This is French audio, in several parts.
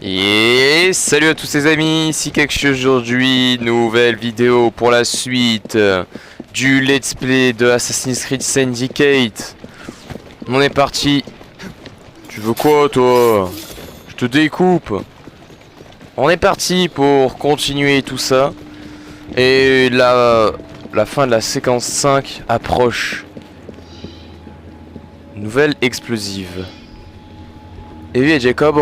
Et salut à tous les amis, ici Kekch aujourd'hui, nouvelle vidéo pour la suite du let's play de Assassin's Creed Syndicate. On est parti. Tu veux quoi toi? Je te découpe. On est parti pour continuer tout ça. Et la fin de la séquence 5 approche. Nouvelle explosive. Evie et Jacob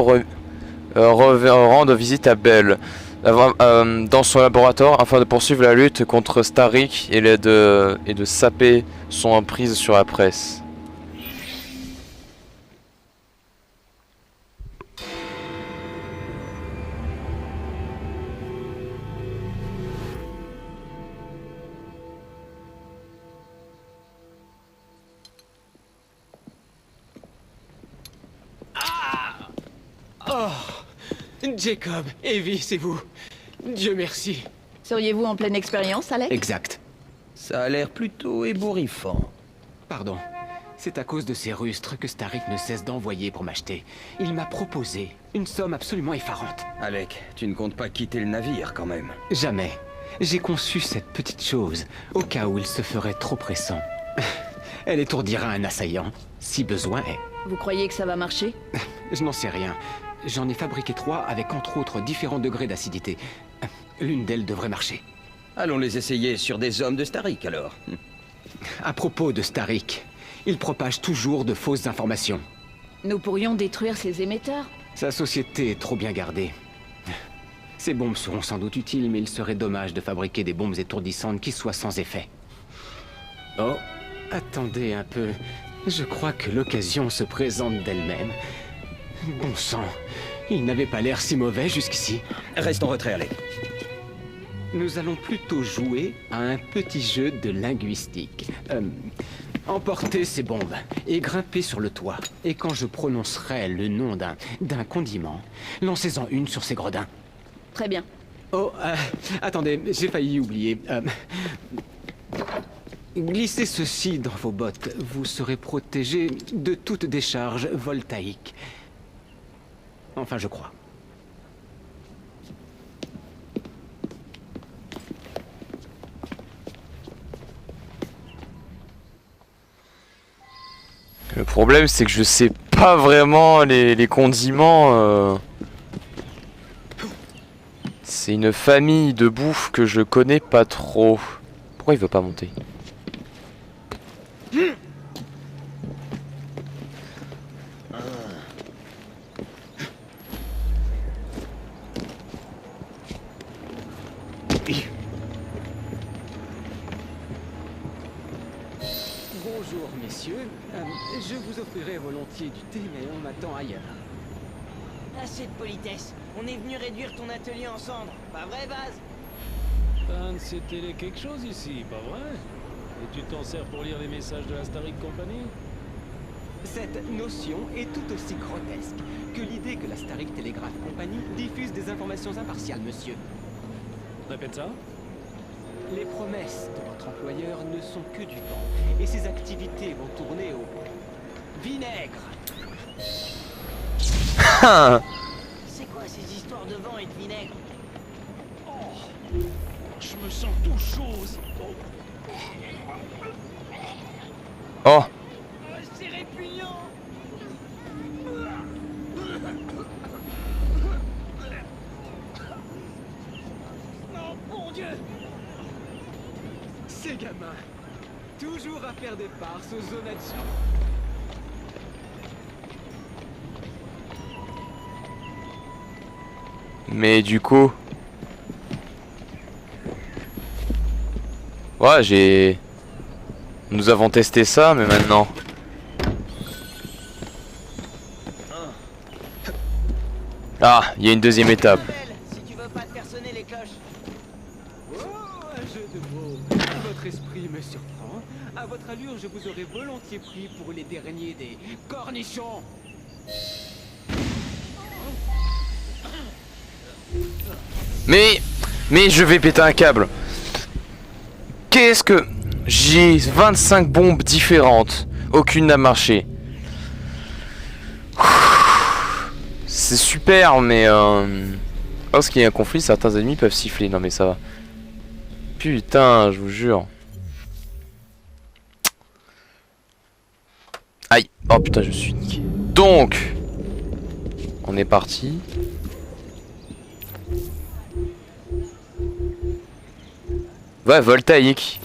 rendent visite à Belle dans son laboratoire afin de poursuivre la lutte contre Starrick et de saper son emprise sur la presse. Jacob, Evie, c'est vous. Dieu merci. Seriez-vous en pleine expérience, Alec? Exact. Ça a l'air plutôt ébouriffant. Pardon. C'est à cause de ces rustres que Starrick ne cesse d'envoyer pour m'acheter. Il m'a proposé une somme absolument effarante. Alec, tu ne comptes pas quitter le navire quand même. Jamais. J'ai conçu cette petite chose, au cas où il se ferait trop pressant. Elle étourdira un assaillant, si besoin est. Vous croyez que ça va marcher? Je n'en sais rien. J'en ai fabriqué 3 avec entre autres différents degrés d'acidité. L'une d'elles devrait marcher. Allons les essayer sur des hommes de Starrick alors. À propos de Starrick, il propage toujours de fausses informations. Nous pourrions détruire ces émetteurs? Sa société est trop bien gardée. Ces bombes seront sans doute utiles, mais il serait dommage de fabriquer des bombes étourdissantes qui soient sans effet. Oh, attendez un peu. Je crois que l'occasion se présente d'elle-même. Bon sang, il n'avait pas l'air si mauvais jusqu'ici. Reste en retrait, Alec. Nous allons plutôt jouer à un petit jeu de linguistique. Emportez ces bombes et grimpez sur le toit. Et quand je prononcerai le nom d'un condiment, lancez-en une sur ces gredins. Très bien. Oh, attendez, j'ai failli oublier. Glissez ceci dans vos bottes. Vous serez protégé de toute décharge voltaïque. Enfin, je crois. Le problème c'est que je sais pas vraiment les condiments. C'est une famille de bouffe que je connais pas trop. Pourquoi il veut pas monter? Bonjour, messieurs. Je vous offrirai volontiers du thé, mais on m'attend ailleurs. Assez de politesse. On est venu réduire ton atelier en cendres. Pas vrai, Vaz? C'était quelque chose ici, pas vrai? Et tu t'en sers pour lire les messages de la Starrick Company? Cette notion est tout aussi grotesque que l'idée que la Starrick Telegraph Company diffuse des informations impartiales, monsieur. Répète ça. Les promesses de votre employeur ne sont que du vent, et ses activités vont tourner au vinaigre. C'est quoi ces histoires de vent et de vinaigre? Je me sens tout chose. Oh, C'est répugnant. Non, mon Dieu. Ces gamins, toujours à faire des farces aux Zonatsu. mais du coup... Ouais, nous avons testé ça, mais maintenant... Ah, il y a une deuxième étape. Si tu veux pas te faire sonner les cloches. Oh, un jeu de mots. Votre esprit me surprend. À votre allure, je vous aurais volontiers pris pour les derniers des cornichons. Mais je vais péter un câble. Qu'est-ce que... J'ai 25 bombes différentes. Aucune n'a marché. c'est super, mais lorsqu'il y a un conflit, certains ennemis peuvent siffler. Non mais ça va. Putain, je vous jure. Aïe. Oh putain, je suis niqué. Donc, on est parti. Ouais, voltaïque.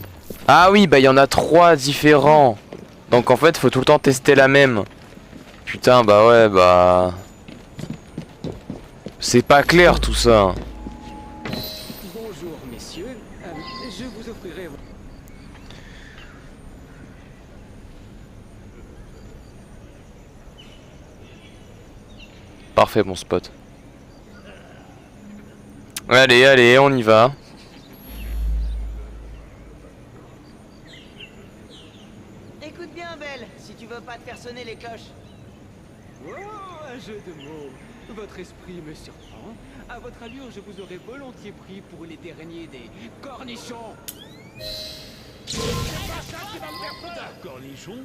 Ah oui, bah il y en a 3 différents. Donc en fait, faut tout le temps tester la même. Putain, bah ouais, bah... C'est pas clair tout ça. Bonjour, messieurs. Je vous offrirai... Parfait, mon spot. Allez, allez, on y va. Écoute bien, Belle, si tu veux pas te faire sonner les cloches. Oh, un jeu de mots. Votre esprit me surprend. À votre allure, je vous aurais volontiers pris pour les derniers des cornichons. Cornichon?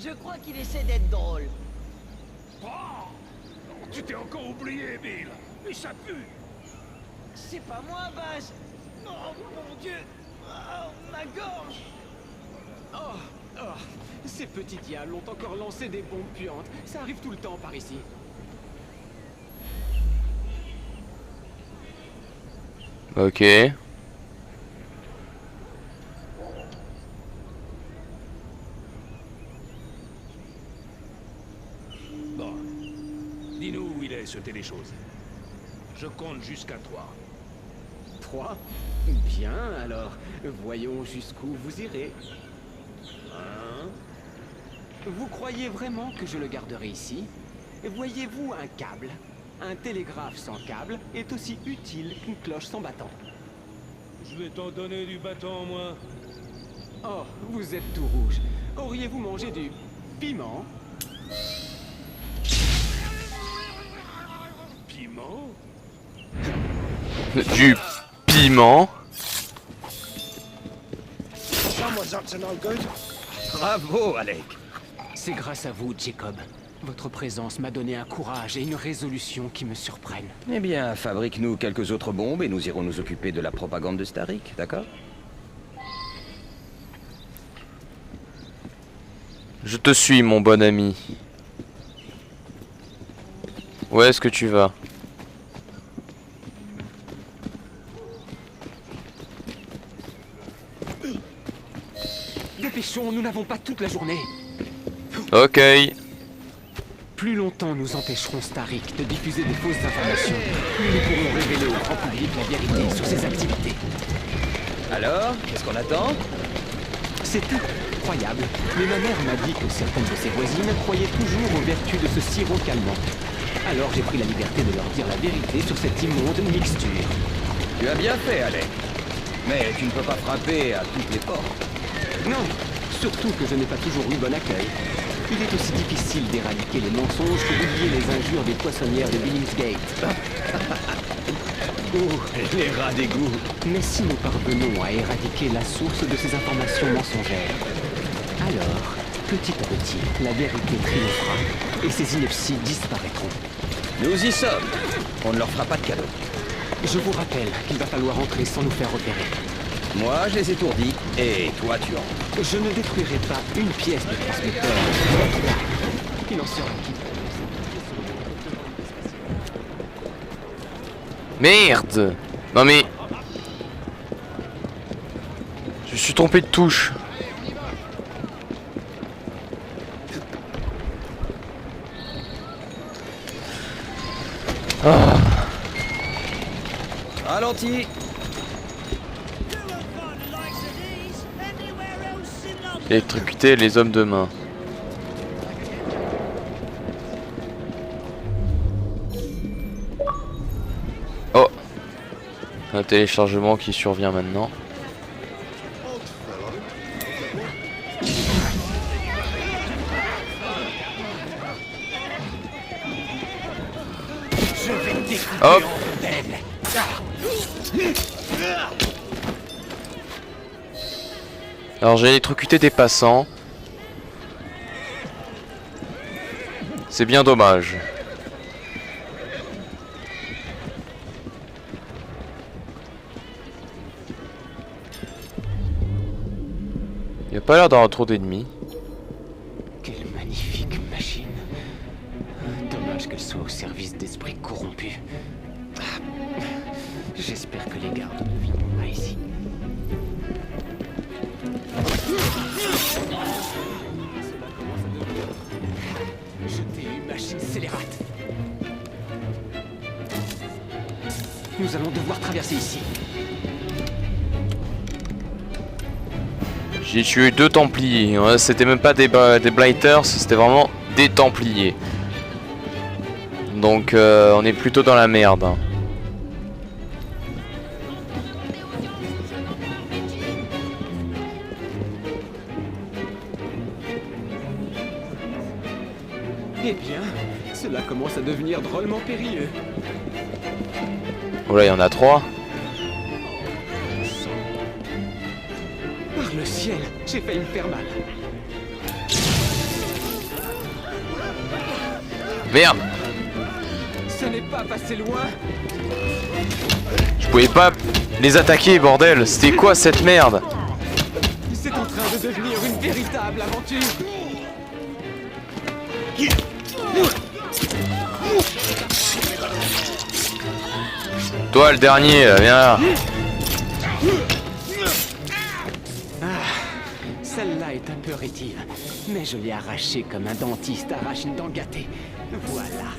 Je crois qu'il essaie d'être drôle. Tu t'es encore oublié, Bill. Mais ça pue. C'est pas moi, Baz. Oh mon Dieu. Oh, ma gorge. Ces petits diables ont encore lancé des bombes puantes. Ça arrive tout le temps par ici. Ok. Bon. Dis-nous où il est, ce téléchose. Je compte jusqu'à 3. 3. Bien, alors, voyons jusqu'où vous irez. 1. Vous croyez vraiment que je le garderai ici? Voyez-vous un câble? Un télégraphe sans câble est aussi utile qu'une cloche sans battant. Je vais t'en donner du bâton, moi. Oh, vous êtes tout rouge. Auriez-vous mangé du piment? Piment? Du piment. Bravo, Alec. C'est grâce à vous, Jacob. Votre présence m'a donné un courage et une résolution qui me surprennent. Eh bien, fabrique-nous quelques autres bombes et nous irons nous occuper de la propagande de Starik, d'accord? Je te suis, mon bon ami. Où est-ce que tu vas? Dépêchons, nous n'avons pas toute la journée. Ok. Plus longtemps nous empêcherons Starik de diffuser des fausses informations, plus nous pourrons révéler au grand public la vérité sur ses activités. Alors, qu'est-ce qu'on attend? C'est incroyable, mais ma mère m'a dit que certaines de ses voisines croyaient toujours aux vertus de ce sirop calmant. Alors j'ai pris la liberté de leur dire la vérité sur cette immonde mixture. Tu as bien fait, Alec. Mais tu ne peux pas frapper à toutes les portes. Non, surtout que je n'ai pas toujours eu bon accueil. Il est aussi difficile d'éradiquer les mensonges que d'oublier les injures des poissonnières de Billingsgate. Les rats d'égout. Mais si nous parvenons à éradiquer la source de ces informations mensongères, alors, petit à petit, la vérité triomphera et ces inepties disparaîtront. Nous y sommes. On ne leur fera pas de cadeau. Je vous rappelle qu'il va falloir entrer sans nous faire repérer. Moi, je les étourdis, et toi, tu en. Je ne détruirai pas une pièce de transmetteur. Il en sera quitte. Merde. Non mais... Je suis trompé de touche. Ah. Ralenti. Électrocuter les hommes de main. Oh. Un téléchargement qui survient maintenant. Hop. Alors j'ai électrocuté des passants. C'est bien dommage. Il n'y a pas l'air d'avoir trop d'ennemis. Quelle magnifique machine. Dommage qu'elle soit au service d'esprits corrompus. Ah, j'espère que les gardes ne viendront pas ici. Je t'ai eu, machine scélérate. Nous allons devoir traverser ici. J'ai tué 2 Templiers. Ouais, c'était même pas des Blighters, c'était vraiment des Templiers. Donc on est plutôt dans la merde. Eh bien, cela commence à devenir drôlement périlleux. Oh là, il y en a 3. Par le ciel, j'ai failli me faire mal. Merde! Ce n'est pas passé loin. Je pouvais pas les attaquer, bordel! C'était quoi cette merde? C'est en train de devenir une véritable aventure. Toi, le dernier, viens là. Celle-là est un peu rétive, mais je l'ai arrachée comme un dentiste arrache une dent gâtée. Voilà.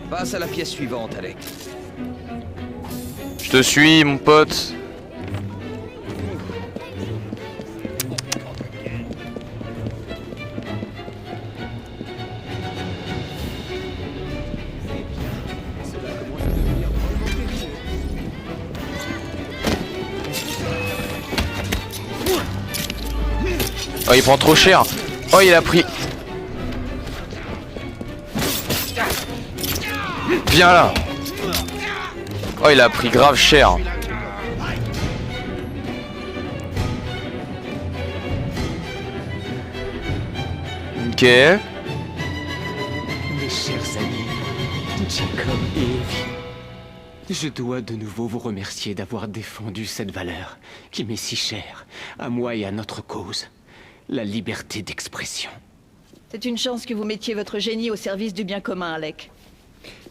Passe à la pièce suivante, Alec. Je te suis, mon pote. Cela commence à devenir drôlement périlleux. Oh, il prend trop cher. Oh, il a pris. Viens là. Oh, il a pris grave cher. Ok. Mes chers amis, Jacob et Evie, je dois de nouveau vous remercier d'avoir défendu cette valeur qui m'est si chère, à moi et à notre cause, la liberté d'expression. C'est une chance que vous mettiez votre génie au service du bien commun, Alec.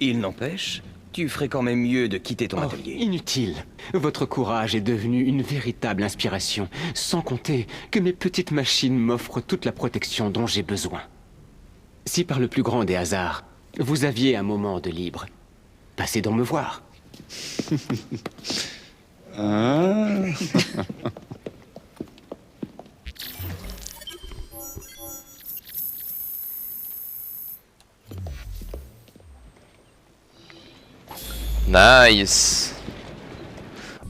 Il n'empêche, tu ferais quand même mieux de quitter ton Oh, atelier. inutile. Votre courage est devenu une véritable inspiration, sans compter que mes petites machines m'offrent toute la protection dont j'ai besoin. Si par le plus grand des hasards, vous aviez un moment de libre, passez donc me voir. Nice.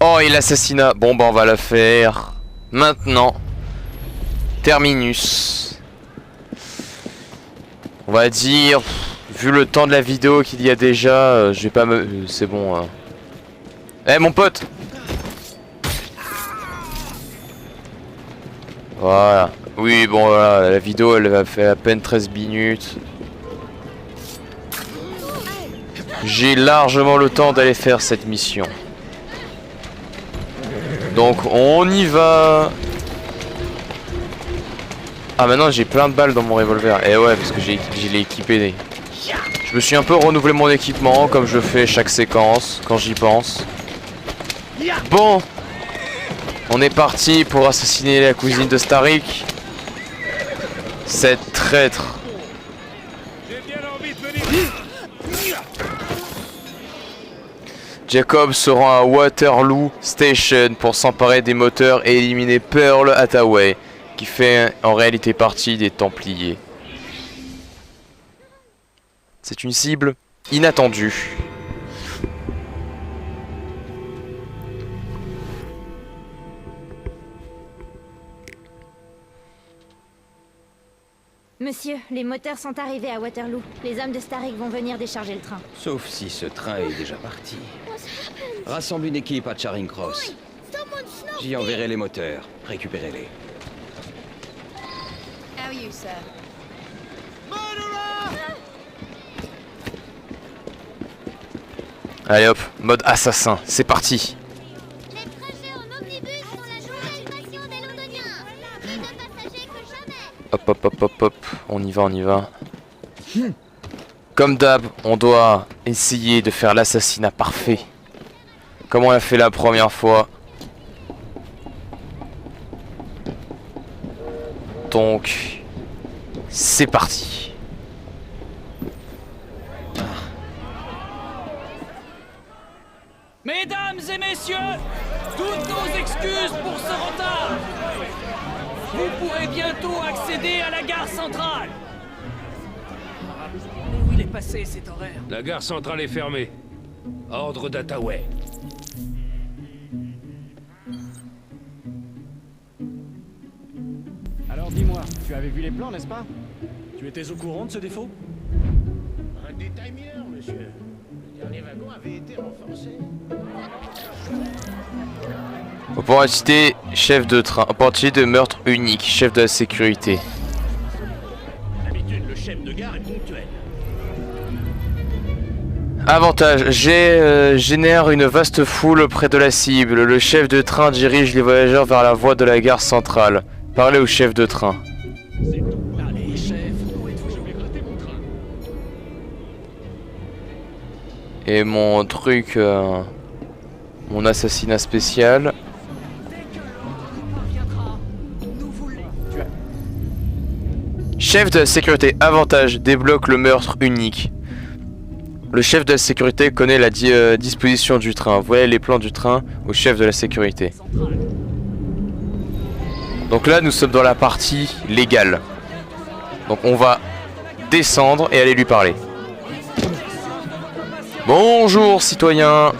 Oh, et l'assassinat. Bon, bah, on va le faire. Maintenant. Terminus. On va dire, vu le temps de la vidéo qu'il y a déjà, je vais pas me... c'est bon. Eh, mon pote. Voilà. Oui, bon, voilà. La vidéo, elle va faire à peine 13 minutes. J'ai largement le temps d'aller faire cette mission. Donc on y va. Ah maintenant j'ai plein de balles dans mon revolver. Et ouais, parce que j'ai l'ai équipé. Je me suis un peu renouvelé mon équipement comme je fais chaque séquence quand j'y pense. Bon, on est parti pour assassiner la cousine de Starrick. Cette traître. Jacob se rend à Waterloo Station pour s'emparer des moteurs et éliminer Pearl Hathaway, qui fait en réalité partie des Templiers. C'est une cible inattendue. Monsieur, les moteurs sont arrivés à Waterloo. Les hommes de Starrick vont venir décharger le train. Sauf si ce train est déjà parti. Rassemble une équipe à Charing Cross. J'y enverrai les moteurs. Récupérez-les. How are you, sir? Allez hop, mode assassin, c'est parti. Les trajets en omnibus sont la nouvelle passion des Londoniens. Plus de passagers que jamais. Hop hop hop hop hop, on y va, on y va. Comme d'hab, on doit essayer de faire l'assassinat parfait. Comme on l'a fait la première fois. Donc, c'est parti. Mesdames et messieurs, toutes nos excuses pour ce retard. Vous pourrez bientôt accéder à la gare centrale. Mais où il est passé cet horaire? La gare centrale est fermée. Ordre d'Attaway. Alors dis-moi, tu avais vu les plans, n'est-ce pas? Tu étais au courant de ce défaut? Un détail mineur, monsieur. Le dernier wagon avait été renforcé. Opportunité, chef de train. Opportunité de meurtre unique, chef de la sécurité. D'habitude, le chef de gare est ponctuel. Avantage, génère une vaste foule près de la cible. Le chef de train dirige les voyageurs vers la voie de la gare centrale. Parlez au chef de train. Allez, chef, où êtes-vous? Je vais gratter mon train. Et mon truc... mon assassinat spécial. Chef de la sécurité, avantage, débloque le meurtre unique. Le chef de la sécurité connaît la disposition du train. Voyez les plans du train au chef de la sécurité. Donc là, nous sommes dans la partie légale. Donc on va descendre et aller lui parler. Bonjour, citoyen.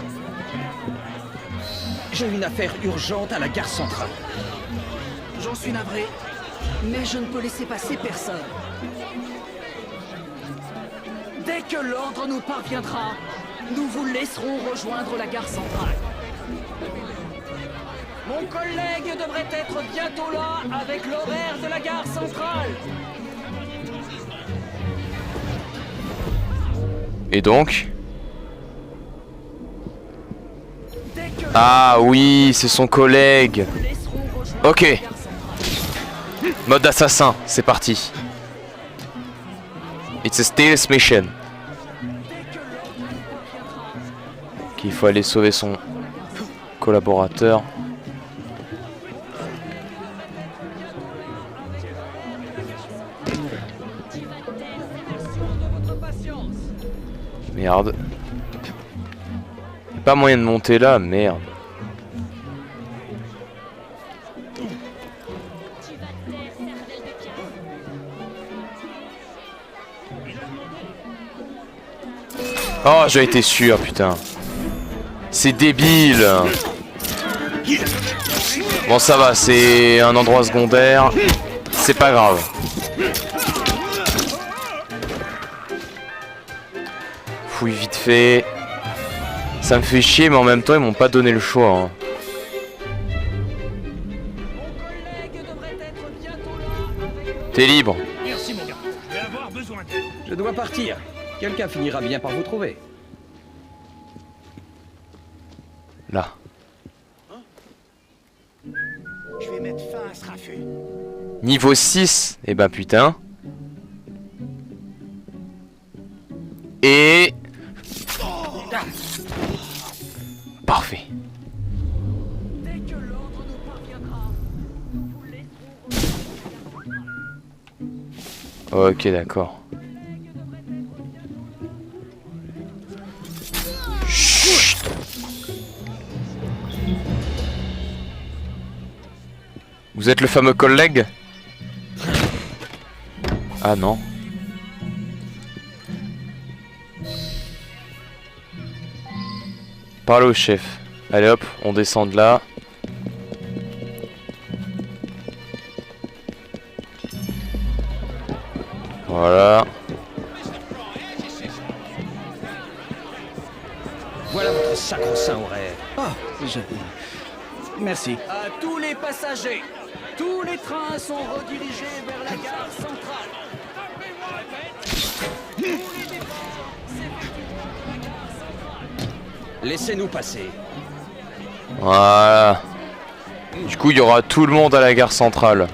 J'ai une affaire urgente à la gare centrale. J'en suis navré, mais je ne peux laisser passer personne. Dès que l'ordre nous parviendra, nous vous laisserons rejoindre la gare centrale. Mon collègue devrait être bientôt là avec l'horaire de la gare centrale. Et donc? Ah oui, c'est son collègue. Ok. Mode assassin, c'est parti. It's a stealth mission. Ok, il faut aller sauver son collaborateur. Merde. Y'a pas moyen de monter là, merde. Oh, j'ai été sûr, putain. C'est débile. Bon, ça va, c'est un endroit secondaire. C'est pas grave. Fouille vite fait. Ça me fait chier, mais en même temps, ils m'ont pas donné le choix. Hein. T'es libre. Merci, mon gars. Je vais avoir besoin d'aide. Je dois partir. Quelqu'un finira bien par vous trouver. Là. Je vais mettre fin à ce raffut. Niveau 6. Eh ben putain. Et... Parfait. Ok, d'accord. Chut. Vous êtes le fameux collègue? Ah non. Parle au chef. Allez hop, on descend de là. Voilà. Voilà votre sacro-saint horaire. Merci. À tous les passagers, tous les trains sont redirigés vers la gare centrale. Tous les départs s'effectueront à la gare centrale. Laissez-nous passer. Voilà. Du coup, il y aura tout le monde à la gare centrale.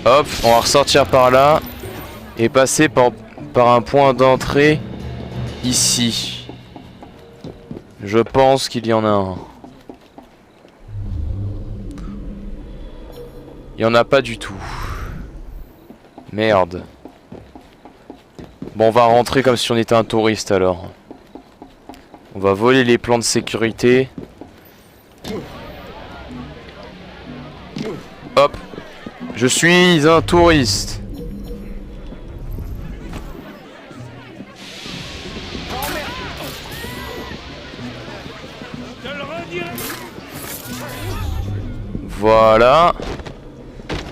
Hop, on va ressortir par là et passer par un point d'entrée ici. Je pense qu'il y en a un. Il y en a pas du tout. Merde. Bon, on va rentrer comme si on était un touriste alors. On va voler les plans de sécurité. Hop. Je suis un touriste. Voilà.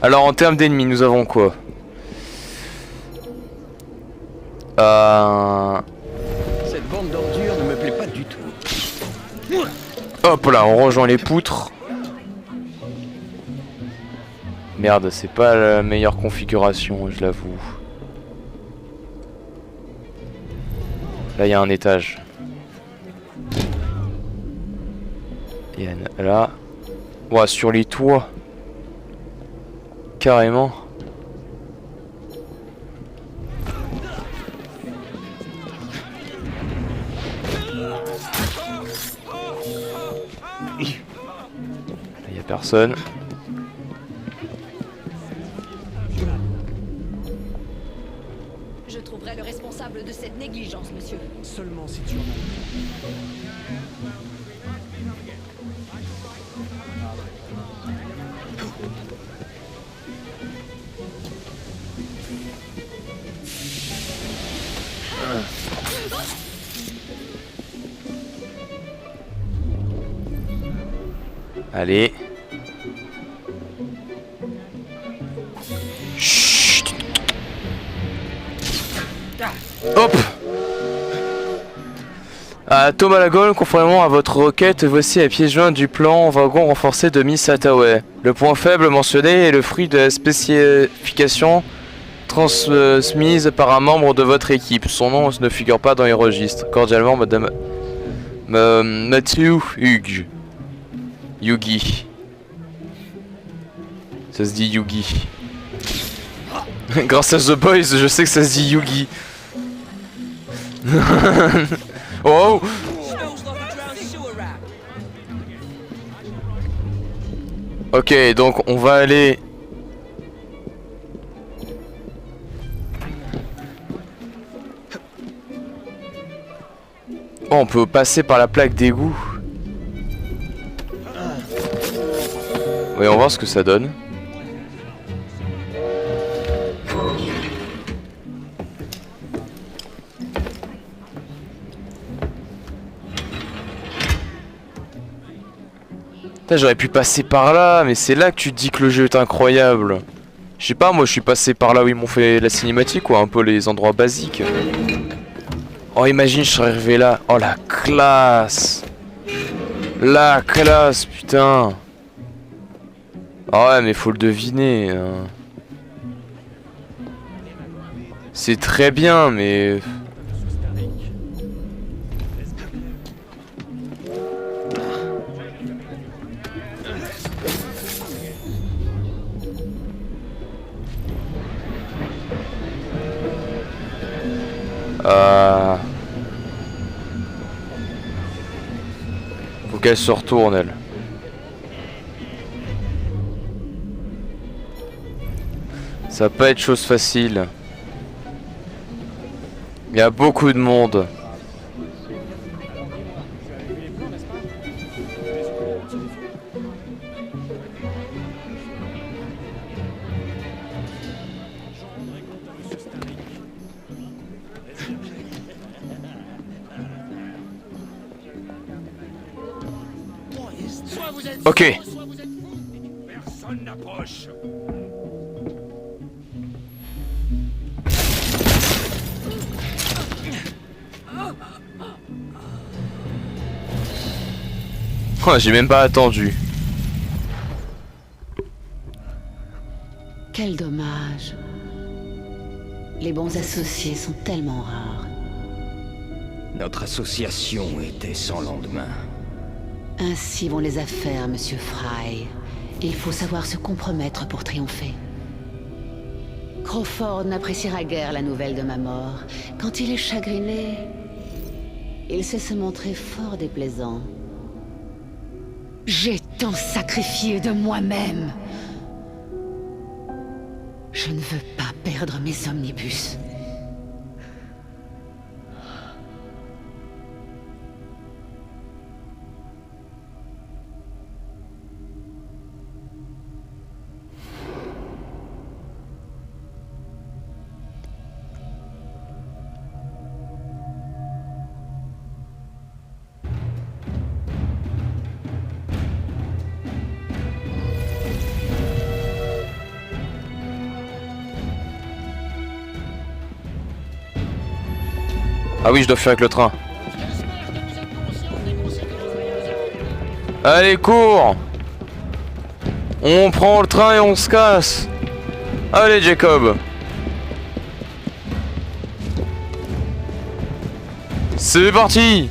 Alors en termes d'ennemis, nous avons quoi? Cette bande d'ordures ne me plaît pas du tout. Hop là, on rejoint les poutres. Merde, c'est pas la meilleure configuration, je l'avoue. Là, il y a un étage. Et là. Ouais, sur les toits. Carrément. Là, il y a personne. Je trouverai le responsable de cette négligence, monsieur. Seulement si tu en as. Allez. Chut. Hop. Thomas Lagol, conformément à votre requête, voici la pièce jointe du plan wagon renforcé de Miss Hathaway. Le point faible mentionné est le fruit de la spécification transmise par un membre de votre équipe. Son nom ne figure pas dans les registres. Cordialement, Madame Matthew Hughes. Yugi. Ça se dit Yugi. Grâce à The Boys, je sais que ça se dit Yugi. Oh! Ok, donc on va aller... Oh, on peut passer par la plaque d'égout. Voyons voir ce que ça donne. J'aurais pu passer par là, mais c'est là que tu te dis que le jeu est incroyable. Je sais pas, moi je suis passé par là où ils m'ont fait la cinématique, ou un peu les endroits basiques. Oh, imagine, je serais arrivé là. Oh, la classe! La classe, putain! Ah ouais, mais faut le deviner. Hein. C'est très bien, mais... Faut qu'elle se retourne, elle. Ça va pas être chose facile. Il y a beaucoup de monde. Ok. Personne n'approche. Oh, j'ai même pas attendu. Quel dommage. Les bons associés sont tellement rares. Notre association était sans lendemain. Ainsi vont les affaires, Monsieur Fry. Il faut savoir se compromettre pour triompher. Crawford n'appréciera guère la nouvelle de ma mort. Quand il est chagriné, il sait se montrer fort déplaisant. J'ai tant sacrifié de moi-même. Je ne veux pas perdre mes omnibus. Ah oui, je dois fuir avec le train. Allez, cours! On prend le train et on se casse. Allez, Jacob. C'est parti!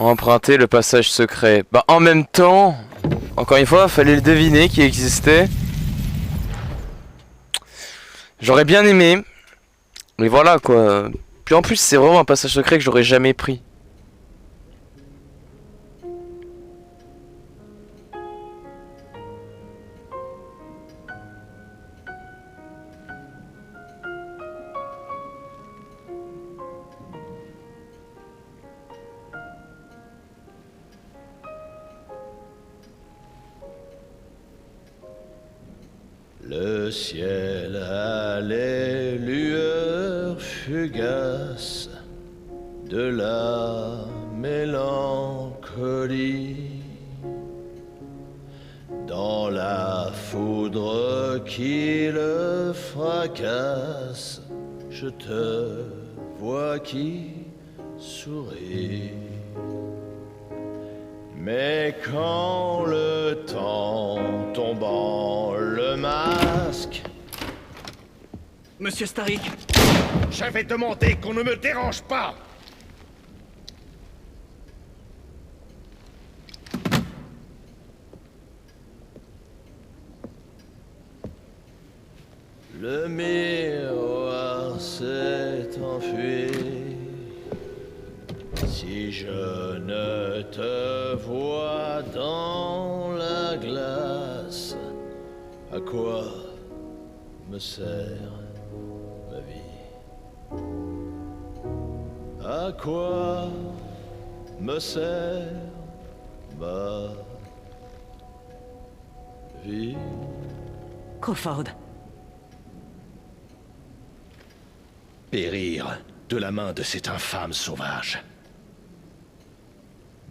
Emprunter le passage secret. Bah en même temps, encore une fois, fallait le deviner qui existait. J'aurais bien aimé. Mais voilà quoi. Puis en plus c'est vraiment un passage secret que j'aurais jamais pris. Le ciel a les lueurs fugaces de la mélancolie. Dans la foudre qui le fracasse, je te vois qui sourit. Mais quand le temps tombant le masque... Monsieur Starrick, J'avais demandé qu'on ne me dérange pas. Le miroir s'est enfui. Si je ne te vois dans la glace, à quoi me sert ma vie? À quoi me sert ma vie? Crawford. Périr de la main de cet infâme sauvage.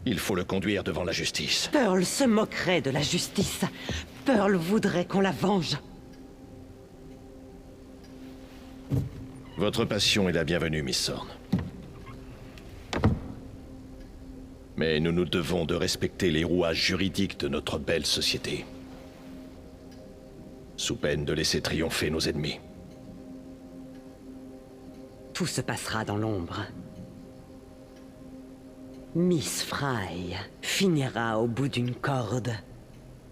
Il faut le conduire devant la justice. Pearl se moquerait de la justice. Pearl voudrait qu'on la venge. Votre passion est la bienvenue, Miss Thorne. Mais nous nous devons de respecter les rouages juridiques de notre belle société. Sous peine de laisser triompher nos ennemis. Tout se passera dans l'ombre. Miss Fry finira au bout d'une corde.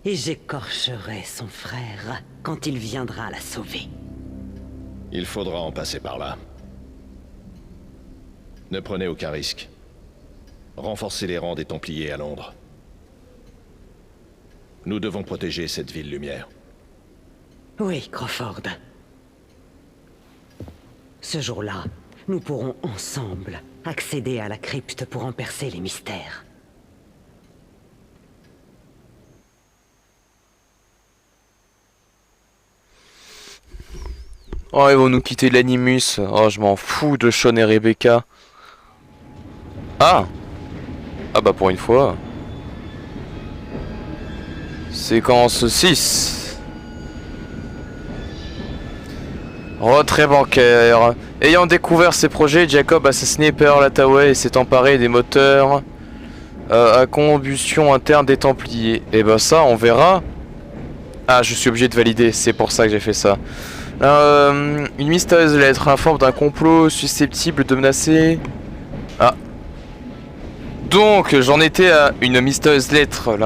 Et j'écorcherai son frère quand il viendra la sauver. Il faudra en passer par là. Ne prenez aucun risque. Renforcez les rangs des Templiers à Londres. Nous devons protéger cette ville lumière. Oui, Crawford. Ce jour-là, nous pourrons ensemble accéder à la crypte pour en percer les mystères. Oh, ils vont nous quitter l'Animus. Oh, je m'en fous de Sean et Rebecca. Ah! Ah bah pour une fois. Séquence 6. Retrait bancaire. Ayant découvert ses projets, Jacob a assassiné Pearl Hathaway et s'est emparé des moteurs à combustion interne des Templiers. Et bah ça, on verra. Ah, je suis obligé de valider, c'est pour ça que j'ai fait ça. Une mystérieuse lettre informe d'un complot susceptible de menacer... Ah. Donc, j'en étais à une mystérieuse lettre.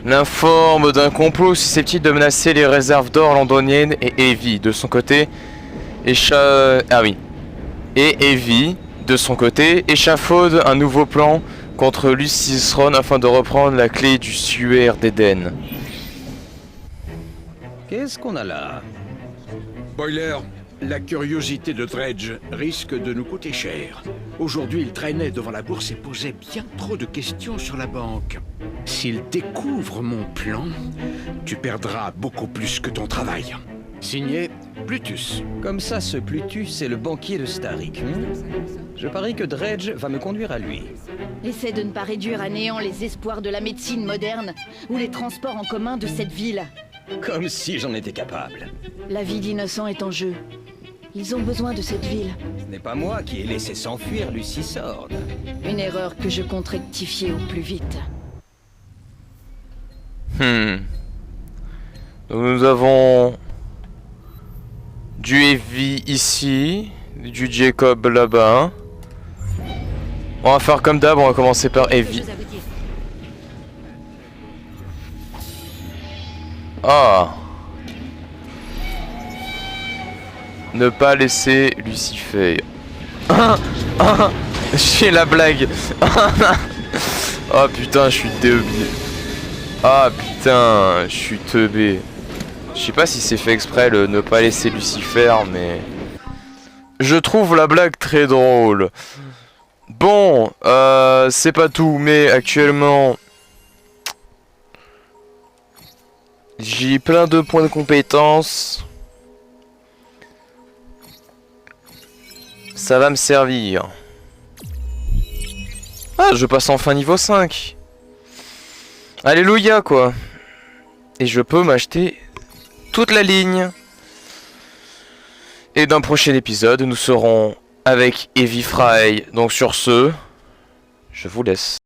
L'informe d'un complot susceptible de menacer les réserves d'or londoniennes et Evie, de son côté... Ah oui. Et Evie, de son côté, échafaude un nouveau plan contre Lucius Throne afin de reprendre la clé du suaire d'Éden. Qu'est-ce qu'on a là? Boiler, la curiosité de Dredge risque de nous coûter cher. Aujourd'hui, il traînait devant la bourse et posait bien trop de questions sur la banque. S'il découvre mon plan, tu perdras beaucoup plus que ton travail. Signé, Plutus. Comme ça, ce Plutus est le banquier de Starik. Je parie que Dredge va me conduire à lui. Essaie de ne pas réduire à néant les espoirs de la médecine moderne ou les transports en commun de cette ville. Comme si j'en étais capable. La vie d'innocents est en jeu. Ils ont besoin de cette ville. Ce n'est pas moi qui ai laissé s'enfuir Lucy Sword. Une erreur que je compte rectifier au plus vite. Donc nous avons du Evie ici, du Jacob là-bas. On va faire comme d'hab, on va commencer par Evie. Ah. Ne pas laisser Lucifer. J'ai la blague. Oh putain, je suis teubé. Ah putain, je suis teubé. Je sais pas si c'est fait exprès le ne pas laisser Lucifer, mais je trouve la blague très drôle. Bon, c'est pas tout, mais actuellement j'ai plein de points de compétence. Ça va me servir. Ah, je passe enfin niveau 5. Alléluia, quoi. Et je peux m'acheter toute la ligne. Et dans le prochain épisode, nous serons avec Evie Frye. Donc sur ce, je vous laisse.